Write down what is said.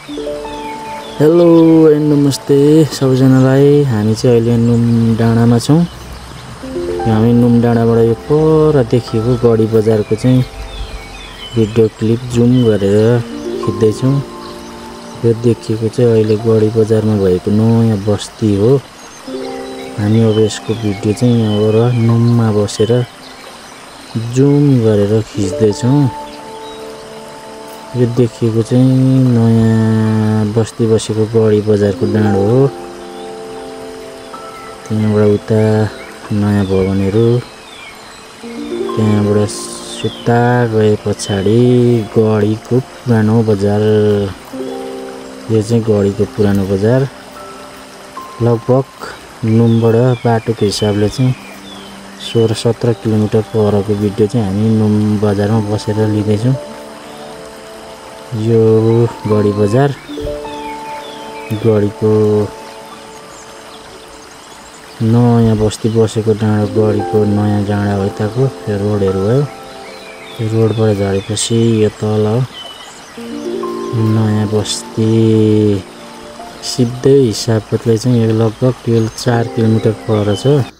Hello and नमस्ते सबैजनालाई। हामी चाहिँ अहिले नुम डाँडामा छौँ। हामी नुम डाँडाबाट यो पर देखिएको गढी बजारको चाहिँ भिडियो क्लिप जुम गरेर खिच्दैछौँ। यो देखिएको चाहिँ अहिले गढी बजारमा भएको नयाँ बस्ती हो। हामी अब यसको भिडियो चाहिँ यहाँबाट नुममा बसेर जुम गरेर खिच्दैछौँ। यो देखिएको चाहिँ नयाँ बस्ती बसेको गढी बजारको डाँडो हो। त्यहाँबाट उता नयाँ भवनहरू, त्यहाँबाट सुत्ता गए पछाडि गढीको पुरानो बजार। यो चाहिँ गढीको पुरानो बजार। लगभग नुमबाट बाटोको हिसाबले चाहिँ 16-17 किलोमिटर परको भिडियो चाहिँ हामी नुम बजारमा बसेर लिँदैछौँ। यो गढी बजार, गढीको नयाँ बस्ती बसेको डाँडो, गढीको नयाँ डाँडा हो। यताको यो रोडहरू भयो। यो रोडबाट झरेपछि यो तल नयाँ बस्ती। सिधै हिसाबले चाहिँ यो लगभग 4 किलोमिटर पर छ।